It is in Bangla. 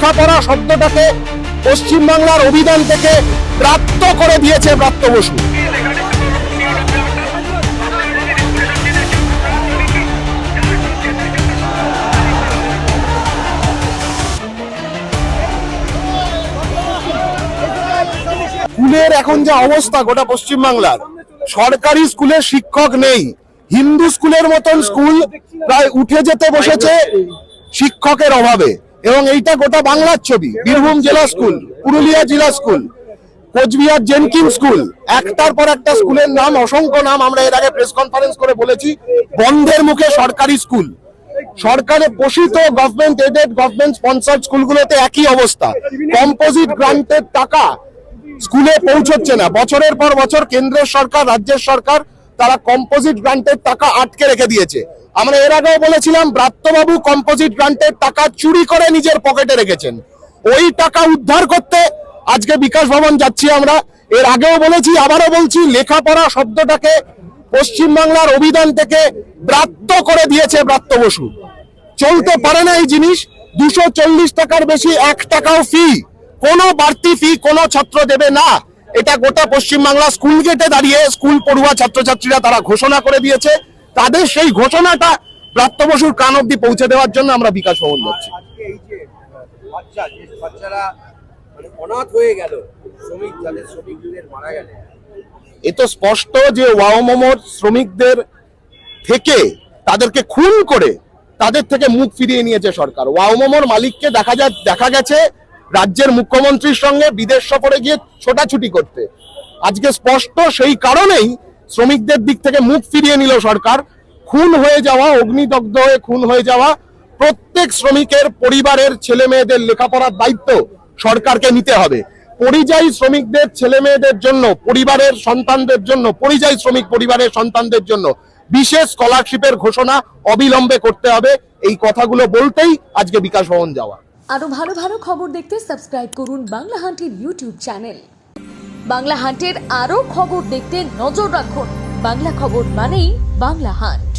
লেখাপড়া শব্দটাকে পশ্চিমবাংলার অভিধান থেকে ব্রাত্য করে দিয়েছে ব্রাত্য বসু। স্কুলের এখন যে অবস্থা গোটা পশ্চিমবাংলার, সরকারি স্কুলে শিক্ষক নেই, হিন্দু স্কুলের মতন স্কুল প্রায় উঠে যেতে বসেছে শিক্ষকের অভাবে। এবং এইটা গোটা বাংলার ছবি। বীরভূম জেলা স্কুল, পুরুলিয়া জেলা স্কুল, কোচবিহার জেনকিন স্কুল, একটার পর একটা স্কুলের নাম, অসংখ্য নাম আমরা এর আগে প্রেস কনফারেন্স করে বলেছি, বন্ধের মুখে সরকারি স্কুল। সরকারে পোষিত গভর্নমেন্ট এডেড গভর্নমেন্ট স্পন্সর্ড স্কুলগুলোতে একই অবস্থা। কম্পোজিট গ্রান্টের টাকা স্কুলে পৌঁছচ্ছে না। বছরের পর বছর কেন্দ্রের সরকার, রাজ্যের সরকার তারা কম্পোজিট গ্রান্টের টাকা আটকে রেখে দিয়েছে। আমরা এর আগেও বলেছিলাম ব্রাত্যবাবু কম্পোজিট গ্রান্টের টাকা চুরি করে নিজের পকেটে রেখেছেন। ওই টাকা উদ্ধার করতে আজকে বিকাশ ভবন যাচ্ছি আমরা। এর আগেও বলেছি, আবারও বলছি, লেখাপড়া শব্দটাকে পশ্চিমবাংলার অভিধান থেকে ব্রাত্য করে দিয়েছে ব্রাত্য বসু। চলতে পারে না এই জিনিস। 240 টাকার বেশি 1 টাকাও ফি, কোনো বাড়তি ফি কোনো ছাত্র দেবে না। এটা গোটা পশ্চিমবাংলা স্কুল গেটে দাঁড়িয়ে স্কুল পড়ুয়া ছাত্রছাত্রীরা তারা ঘোষণা করে দিয়েছে। তাদের সেই ঘোষণাটা ব্রাত্য বসুর কান অব্দি পৌঁছে দেওয়ার জন্য আমরা বিকাশ ভবন যাচ্ছি। অনাথ হয়ে গেল, শ্রমিক যাদের শ্রমিকদের মারা গেল, এ তো স্পষ্ট যে ওয়াও মোমোর শ্রমিকদের থেকে তাদেরকে খুন করে তাদের থেকে মুখ ফিরিয়ে নিয়েছে সরকার। ওয়াও মোমোর মালিককে দেখা গেছে রাজ্যের মুখ্যমন্ত্রীর সঙ্গে বিদেশ সফরে গিয়ে ছোটাছুটি করতে। আজকে স্পষ্ট সেই কারণেই শ্রমিকদের দিক থেকে মুখ ফিরিয়ে নিল সরকার। খুন হয়ে যাওয়া, অগ্নিদগ্ধ হয়ে খুন হয়ে যাওয়া প্রত্যেক শ্রমিকের পরিবারের ছেলে মেয়েদের লেখাপড়ার দায়িত্ব সরকারকে নিতে হবে। পরিযায়ী শ্রমিকদের ছেলে মেয়েদের জন্য, পরিবারের সন্তানদের জন্য, পরিযায়ী শ্রমিক পরিবারের সন্তানদের জন্য বিশেষ স্কলারশিপের ঘোষণা অবিলম্বে করতে হবে। এই কথাগুলো বলতেই আজকে বিকাশ ভবন যাওয়া। আরো ভালো ভালো খবর দেখতে সাবস্ক্রাইব করুন বাংলা হান্টের ইউটিউব চ্যানেল। বাংলা হান্টের আরো খবর দেখতে নজর রাখুন। বাংলা খবর মানেই বাংলা হান্ট।